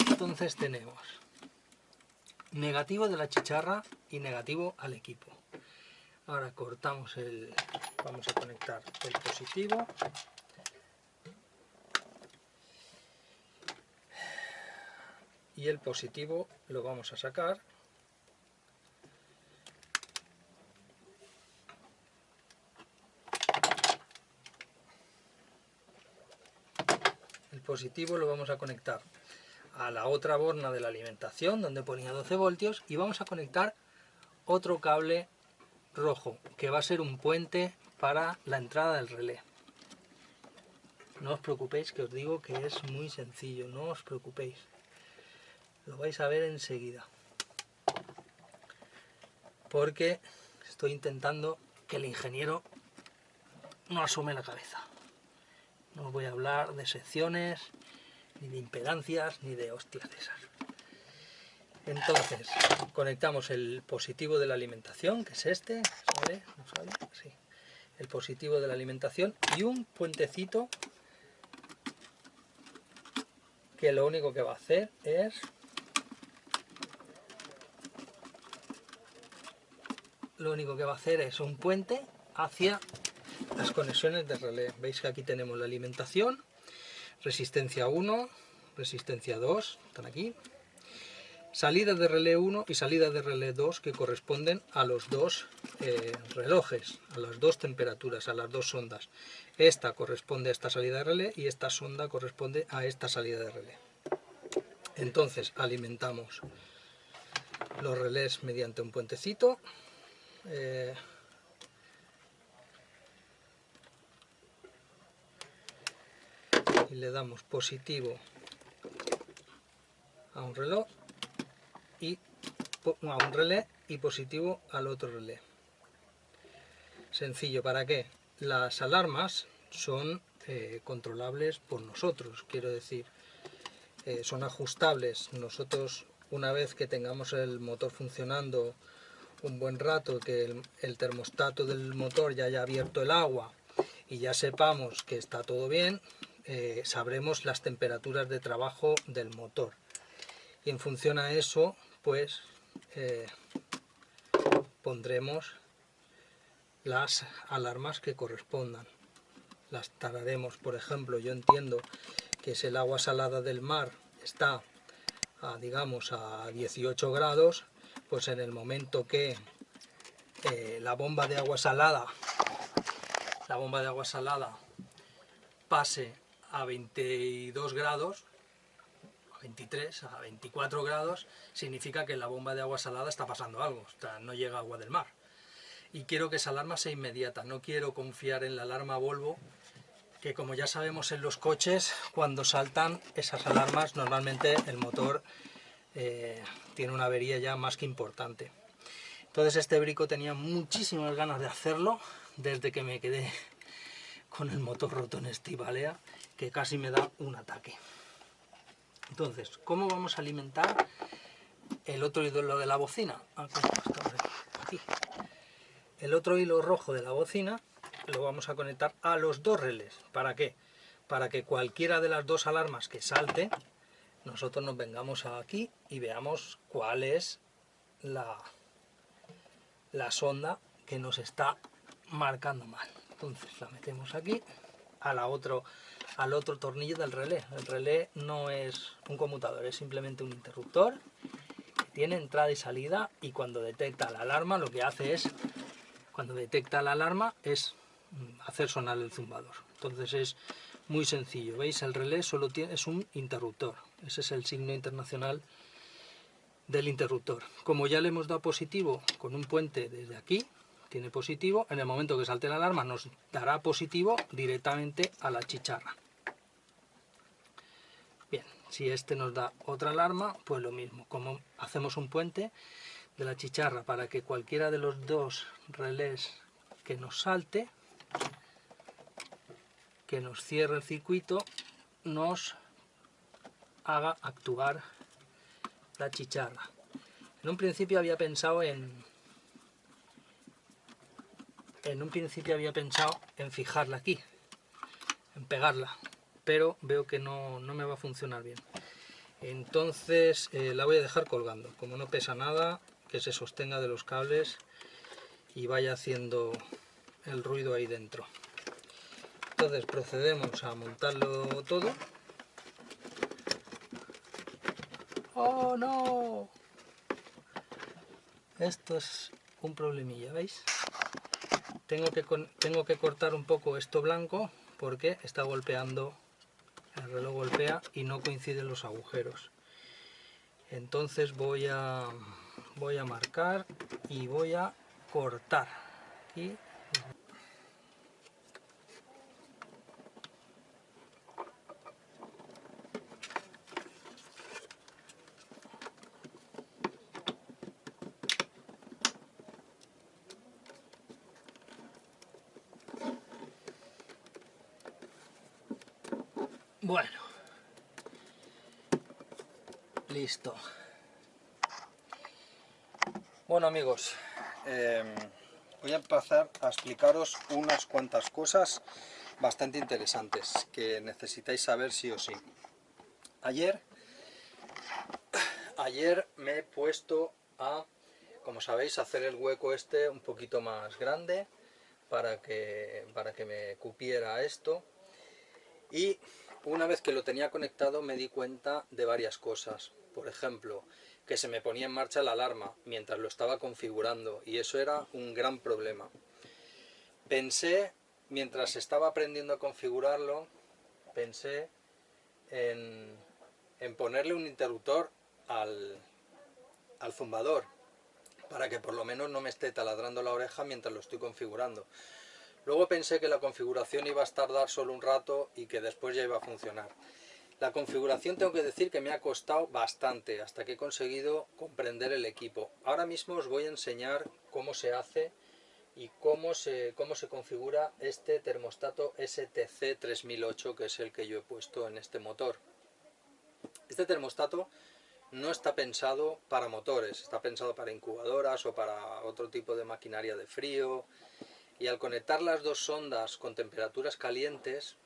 Entonces tenemos negativo de la chicharra y negativo al equipo. Ahora cortamos vamos a conectar el positivo. Y el positivo lo vamos a sacar. El positivo lo vamos a conectar a la otra borna de la alimentación donde ponía 12 voltios y vamos a conectar otro cable rojo que va a ser un puente para la entrada del relé. No os preocupéis, que os digo que es muy sencillo, no os preocupéis, lo vais a ver enseguida, porque estoy intentando que el ingeniero no asome la cabeza. No os voy a hablar de secciones, ni de impedancias, ni de hostias de esas. Entonces, conectamos el positivo de la alimentación, que es este, ¿sale? ¿No sale? Sí. El positivo de la alimentación y un puentecito que lo único que va a hacer es un puente hacia las conexiones de relé. Veis que aquí tenemos la alimentación, resistencia 1, resistencia 2, están aquí, salida de relé 1 y salida de relé 2, que corresponden a los dos relojes, a las dos temperaturas, a las dos sondas. Esta corresponde a esta salida de relé y esta sonda corresponde a esta salida de relé. Entonces alimentamos los relés mediante un puentecito. Y le damos positivo a un reloj a un relé y positivo al otro relé. Sencillo, ¿para qué? Las alarmas son controlables por nosotros, quiero decir, son ajustables. Nosotros, una vez que tengamos el motor funcionando un buen rato, que el termostato del motor ya haya abierto el agua y ya sepamos que está todo bien, sabremos las temperaturas de trabajo del motor. Y en función a eso, pues pondremos las alarmas que correspondan. Las tararemos, por ejemplo, yo entiendo que si el agua salada del mar está digamos a 18 grados, pues en el momento que la bomba de agua salada pase a 22 grados, a 23, a 24 grados, significa que en la bomba de agua salada está pasando algo, o sea, no llega agua del mar. Y quiero que esa alarma sea inmediata, no quiero confiar en la alarma Volvo, que como ya sabemos en los coches, cuando saltan esas alarmas, normalmente el motor tiene una avería ya más que importante. Entonces este brico tenía muchísimas ganas de hacerlo, desde que me quedé con el motor roto en Estivalea, que casi me da un ataque. Entonces, ¿cómo vamos a alimentar el otro hilo de la bocina? Aquí. El otro hilo rojo de la bocina lo vamos a conectar a los dos relés. ¿Para qué? Para que cualquiera de las dos alarmas que salte, nosotros nos vengamos aquí y veamos cuál es la sonda que nos está marcando mal. Entonces la metemos aquí al otro tornillo del relé. El relé no es un conmutador, es simplemente un interruptor que tiene entrada y salida, y cuando detecta la alarma lo que hace es, hacer sonar el zumbador. Entonces es muy sencillo, ¿veis? El relé solo es un interruptor, ese es el signo internacional del interruptor. Como ya le hemos dado positivo con un puente desde aquí, tiene positivo, en el momento que salte la alarma nos dará positivo directamente a la chicharra. Bien, si este nos da otra alarma, pues lo mismo, como hacemos un puente de la chicharra para que cualquiera de los dos relés que nos salte, que nos cierre el circuito, nos haga actuar la chicharra. En un principio había pensado en fijarla aquí, en pegarla, pero veo que no me va a funcionar bien. Entonces la voy a dejar colgando, como no pesa nada, que se sostenga de los cables y vaya haciendo el ruido ahí dentro. Entonces procedemos a montarlo todo. ¡Oh no! Esto es un problemilla, ¿veis? Tengo que cortar un poco esto blanco porque está golpeando, el reloj golpea y no coinciden los agujeros. Entonces voy a marcar y voy a cortar. Y bueno, listo. Bueno amigos, voy a empezar a explicaros unas cuantas cosas bastante interesantes que necesitáis saber sí o sí. Ayer me he puesto a, como sabéis, hacer el hueco este un poquito más grande para que me cupiera esto, y una vez que lo tenía conectado me di cuenta de varias cosas. Por ejemplo, que se me ponía en marcha la alarma mientras lo estaba configurando, y eso era un gran problema. Pensé, mientras estaba aprendiendo a configurarlo, pensé en ponerle un interruptor al zumbador, para que por lo menos no me esté taladrando la oreja mientras lo estoy configurando. Luego pensé que la configuración iba a tardar solo un rato y que después ya iba a funcionar. La configuración tengo que decir que me ha costado bastante hasta que he conseguido comprender el equipo. Ahora mismo os voy a enseñar cómo se hace y cómo se configura este termostato STC 3008, que es el que yo he puesto en este motor. Este termostato no está pensado para motores, está pensado para incubadoras o para otro tipo de maquinaria de frío, y al conectar las dos sondas con temperaturas calientes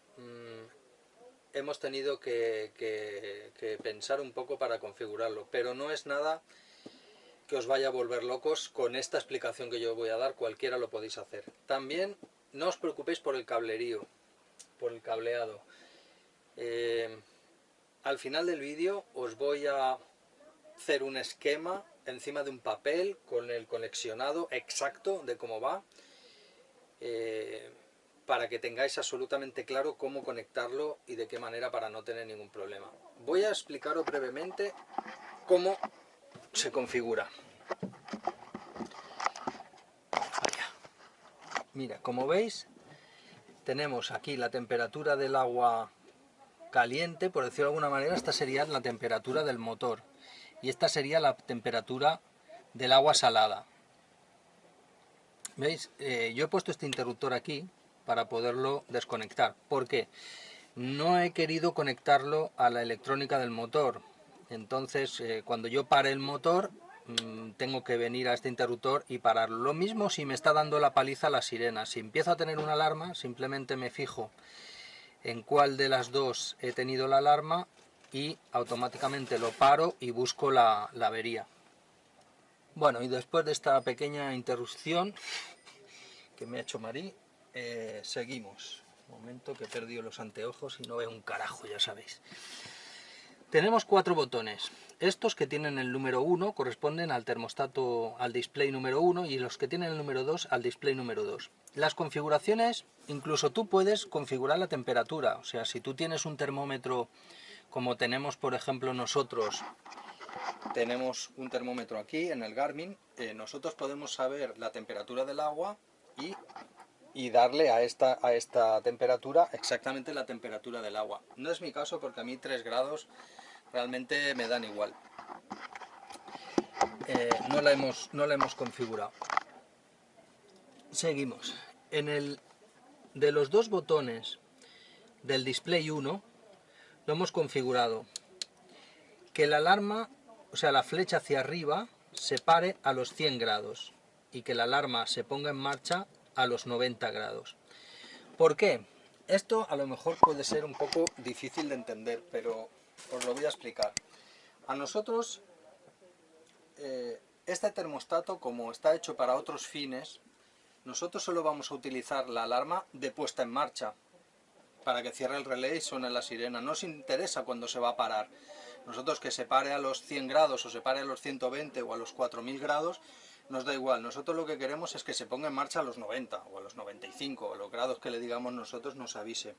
hemos tenido que pensar un poco para configurarlo, pero no es nada que os vaya a volver locos. Con esta explicación que yo voy a dar, cualquiera lo podéis hacer. También no os preocupéis por el cablerío, por el cableado. Al final del vídeo os voy a hacer un esquema encima de un papel con el conexionado exacto de cómo va, para que tengáis absolutamente claro cómo conectarlo y de qué manera para no tener ningún problema. Voy a explicaros brevemente cómo se configura. Mira, como veis, tenemos aquí la temperatura del agua caliente, por decirlo de alguna manera. Esta sería la temperatura del motor y esta sería la temperatura del agua salada. ¿Veis? Yo he puesto este interruptor aquí para poderlo desconectar. ¿Por qué? No he querido conectarlo a la electrónica del motor. Entonces, cuando yo pare el motor, tengo que venir a este interruptor y pararlo. Lo mismo si me está dando la paliza la sirena. Si empiezo a tener una alarma, simplemente me fijo en cuál de las dos he tenido la alarma y automáticamente lo paro y busco la avería. Bueno, y después de esta pequeña interrupción que me ha hecho Marí, seguimos. Un momento, que he perdido los anteojos y no veo un carajo, ya sabéis. Tenemos 4 botones. Estos que tienen el número 1 corresponden al termostato, al display número 1, y los que tienen el número 2 al display número 2. Las configuraciones, incluso tú puedes configurar la temperatura. O sea, si tú tienes un termómetro como tenemos, por ejemplo, nosotros, tenemos un termómetro aquí en el Garmin, nosotros podemos saber la temperatura del agua y darle a esta temperatura exactamente la temperatura del agua. No es mi caso porque a mí 3 grados realmente me dan igual. No la hemos configurado. Seguimos. De los 2 botones del display 1 lo hemos configurado que la alarma, o sea, la flecha hacia arriba, se pare a los 100 grados y que la alarma se ponga en marcha a los 90 grados. ¿Por qué? Esto a lo mejor puede ser un poco difícil de entender, pero os lo voy a explicar. A nosotros, este termostato, como está hecho para otros fines, nosotros solo vamos a utilizar la alarma de puesta en marcha, para que cierre el relé y suene la sirena. No nos interesa cuando se va a parar. Nosotros, que se pare a los 100 grados o se pare a los 120 o a los 4000 grados, nos da igual. Nosotros lo que queremos es que se ponga en marcha a los 90 o a los 95 o los grados que le digamos nosotros, nos avise.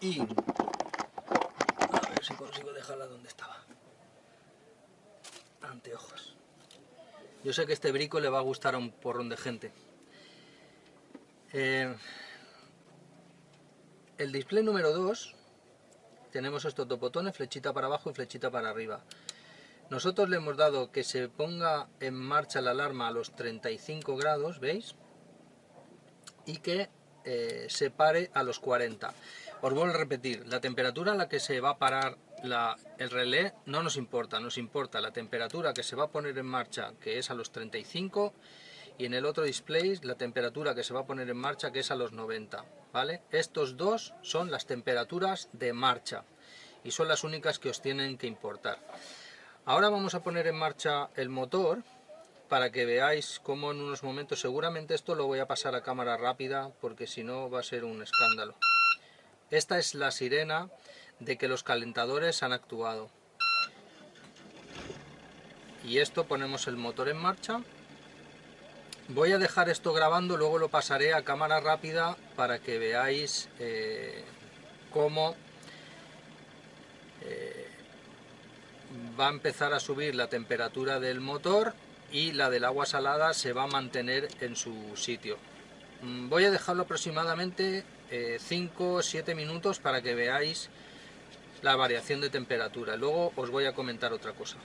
Y a ver si consigo dejarla donde estaba. Anteojos. Yo sé que este brico le va a gustar a un porrón de gente. El display número 2, tenemos estos 2 botones, flechita para abajo y flechita para arriba. Nosotros le hemos dado que se ponga en marcha la alarma a los 35 grados, ¿veis? Y que se pare a los 40. Os vuelvo a repetir, la temperatura a la que se va a parar el relé no nos importa, nos importa la temperatura que se va a poner en marcha, que es a los 35, y en el otro display la temperatura que se va a poner en marcha, que es a los 90, ¿vale? Estos dos son las temperaturas de marcha y son las únicas que os tienen que importar. Ahora vamos a poner en marcha el motor para que veáis cómo en unos momentos, seguramente esto lo voy a pasar a cámara rápida porque si no va a ser un escándalo. Esta es la sirena de que los calentadores han actuado. Y esto, ponemos el motor en marcha. Voy a dejar esto grabando, luego lo pasaré a cámara rápida para que veáis cómo va a empezar a subir la temperatura del motor y la del agua salada se va a mantener en su sitio. Voy a dejarlo aproximadamente 5 o 7 minutos para que veáis la variación de temperatura. Luego os voy a comentar otra cosa.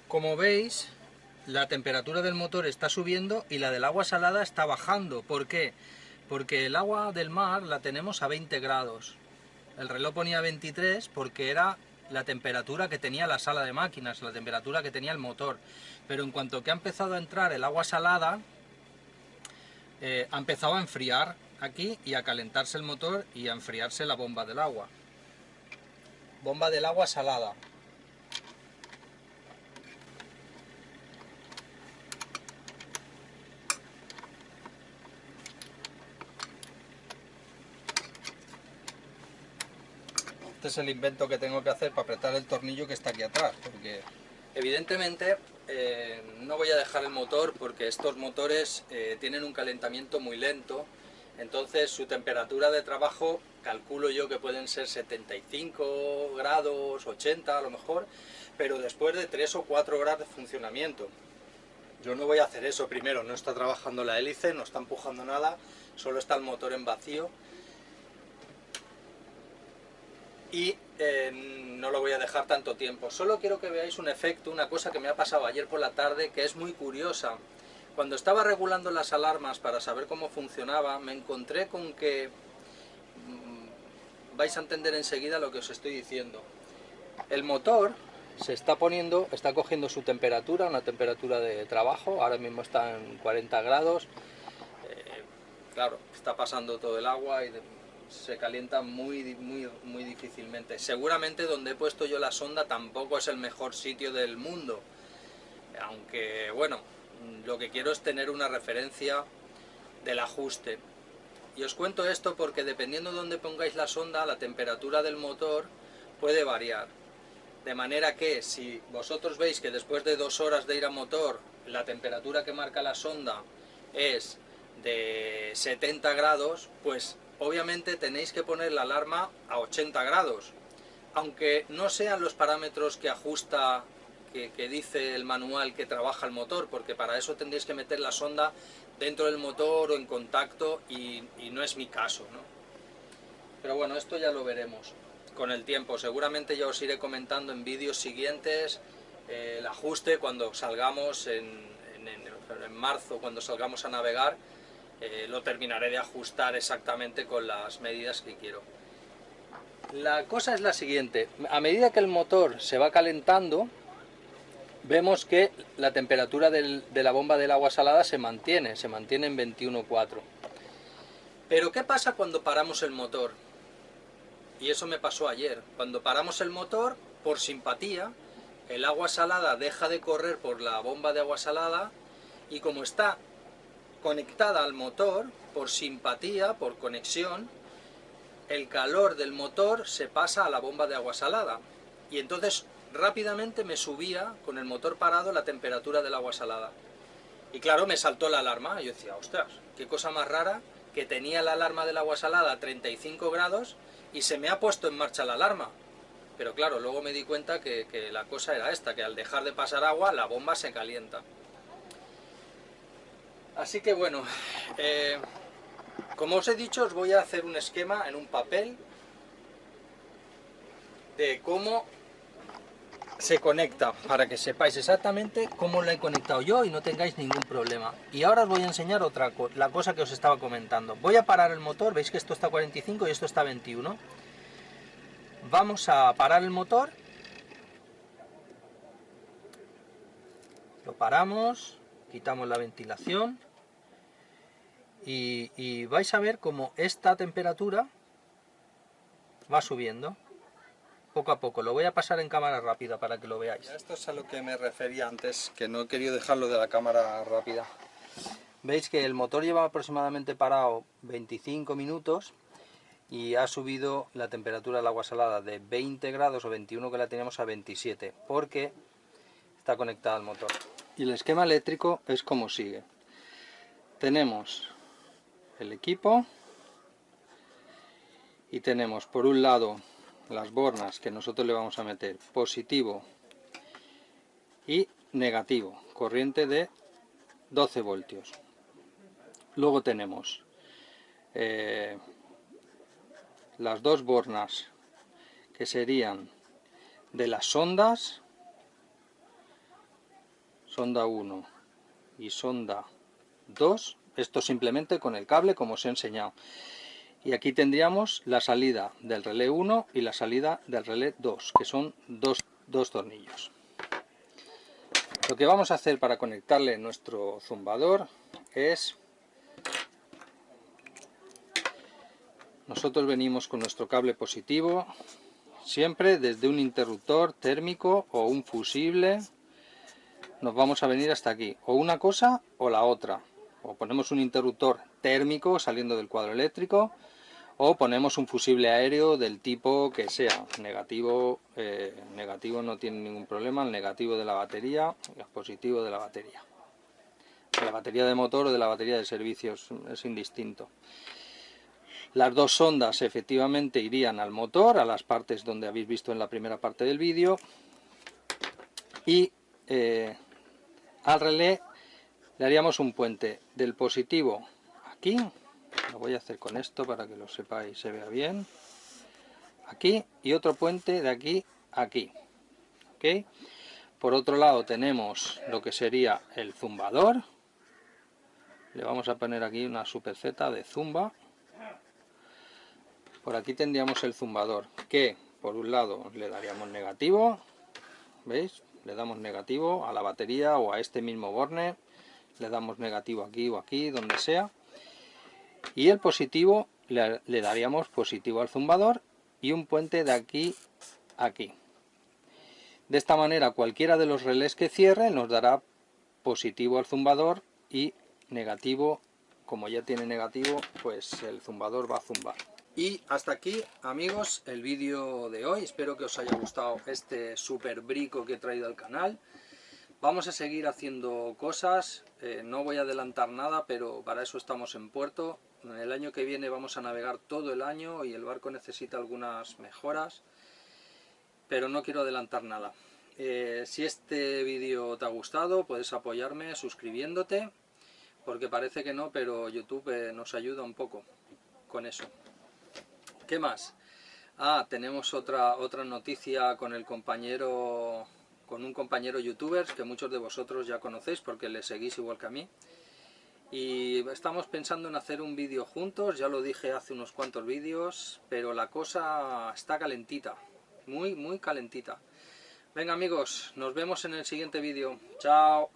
Como veis, la temperatura del motor está subiendo y la del agua salada está bajando. ¿Por qué? Porque el agua del mar la tenemos a 20 grados. El reloj ponía 23 porque era la temperatura que tenía la sala de máquinas, la temperatura que tenía el motor. Pero en cuanto que ha empezado a entrar el agua salada, ha empezado a enfriar aquí y a calentarse el motor y a enfriarse la bomba del agua. Bomba del agua salada. Este es el invento que tengo que hacer para apretar el tornillo que está aquí atrás, porque evidentemente no voy a dejar el motor porque estos motores tienen un calentamiento muy lento, entonces su temperatura de trabajo calculo yo que pueden ser 75 grados, 80 a lo mejor, pero después de 3 o 4 horas de funcionamiento. Yo no voy a hacer eso primero, no está trabajando la hélice, no está empujando nada, solo está el motor en vacío. Y no lo voy a dejar tanto tiempo. Solo quiero que veáis un efecto, una cosa que me ha pasado ayer por la tarde, que es muy curiosa. Cuando estaba regulando las alarmas para saber cómo funcionaba, me encontré con que vais a entender enseguida lo que os estoy diciendo. El motor se está poniendo, está cogiendo su temperatura, una temperatura de trabajo, ahora mismo está en 40 grados. Claro, está pasando todo el agua y se calienta muy difícilmente. Seguramente donde he puesto yo la sonda tampoco es el mejor sitio del mundo, aunque bueno, lo que quiero es tener una referencia del ajuste. Y os cuento esto porque dependiendo de donde pongáis la sonda, la temperatura del motor puede variar. De manera que si vosotros veis que después de 2 horas de ir a motor, la temperatura que marca la sonda es de 70 grados, pues obviamente tenéis que poner la alarma a 80 grados. Aunque no sean los parámetros que ajusta, que dice el manual que trabaja el motor, porque para eso tendréis que meter la sonda dentro del motor o en contacto y no es mi caso, ¿no? Pero bueno, esto ya lo veremos con el tiempo. Seguramente ya os iré comentando en vídeos siguientes el ajuste cuando salgamos en marzo, cuando salgamos a navegar, lo terminaré de ajustar exactamente con las medidas que quiero. La cosa es la siguiente: a medida que el motor se va calentando, vemos que la temperatura de la bomba del agua salada se mantiene en 21,4. Pero ¿qué pasa cuando paramos el motor? Y eso me pasó ayer. Cuando paramos el motor, por simpatía, el agua salada deja de correr por la bomba de agua salada y como está conectada al motor, por simpatía, por conexión, el calor del motor se pasa a la bomba de agua salada. Y entonces rápidamente me subía, con el motor parado, la temperatura del agua salada. Y claro, me saltó la alarma. Y yo decía, ostras, qué cosa más rara, que tenía la alarma del agua salada a 35 grados y se me ha puesto en marcha la alarma. Pero claro, luego me di cuenta que la cosa era esta, que al dejar de pasar agua, la bomba se calienta. Así que bueno, como os he dicho, os voy a hacer un esquema en un papel de cómo se conecta, para que sepáis exactamente cómo lo he conectado yo y no tengáis ningún problema. Y ahora os voy a enseñar la cosa que os estaba comentando. Voy a parar el motor, veis que esto está a 45 y esto está a 21. Vamos a parar el motor. Lo paramos, quitamos la ventilación y vais a ver cómo esta temperatura va subiendo poco a poco. Lo voy a pasar en cámara rápida para que lo veáis. Esto es a lo que me refería antes, que no he querido dejarlo de la cámara rápida. Veis que el motor lleva aproximadamente parado 25 minutos y ha subido la temperatura del agua salada de 20 grados o 21 que la teníamos a 27, porque está conectada al motor. Y el esquema eléctrico es como sigue. Tenemos el equipo y tenemos por un lado las bornas que nosotros le vamos a meter positivo y negativo, corriente de 12 voltios. Luego tenemos las dos bornas que serían de las sondas sonda 1 y sonda 2, esto simplemente con el cable como os he enseñado. Y aquí tendríamos la salida del relé 1 y la salida del relé 2, que son dos tornillos. Lo que vamos a hacer para conectarle nuestro zumbador es... Nosotros venimos con nuestro cable positivo, siempre desde un interruptor térmico o un fusible. Nos vamos a venir hasta aquí, o una cosa o la otra. O ponemos un interruptor térmico saliendo del cuadro eléctrico, o ponemos un fusible aéreo del tipo que sea. Negativo, negativo no tiene ningún problema, el negativo de la batería y el positivo de la batería. De la batería de motor o de la batería de servicios es indistinto. Las dos sondas efectivamente irían al motor, a las partes donde habéis visto en la primera parte del vídeo, y al relé le haríamos un puente del positivo aquí, lo voy a hacer con esto para que lo sepáis, se vea bien, aquí, y otro puente de aquí a aquí, ¿ok? Por otro lado tenemos lo que sería el zumbador, le vamos a poner aquí una super Z de zumba. Por aquí tendríamos el zumbador, que por un lado le daríamos negativo, ¿veis? Le damos negativo a la batería o a este mismo borne, le damos negativo aquí o aquí, donde sea. Y el positivo le daríamos positivo al zumbador y un puente de aquí a aquí. De esta manera cualquiera de los relés que cierre nos dará positivo al zumbador y negativo, como ya tiene negativo, pues el zumbador va a zumbar. Y hasta aquí, amigos, el vídeo de hoy. Espero que os haya gustado este super brico que he traído al canal. Vamos a seguir haciendo cosas, no voy a adelantar nada, pero para eso estamos en puerto. El año que viene vamos a navegar todo el año y el barco necesita algunas mejoras, pero no quiero adelantar nada. Si este vídeo te ha gustado, puedes apoyarme suscribiéndote, porque parece que no, pero YouTube nos ayuda un poco con eso. ¿Qué más? Tenemos otra noticia con un compañero youtuber que muchos de vosotros ya conocéis porque le seguís igual que a mí. Y estamos pensando en hacer un vídeo juntos, ya lo dije hace unos cuantos vídeos, pero la cosa está calentita, muy calentita. Venga amigos, nos vemos en el siguiente vídeo. Chao.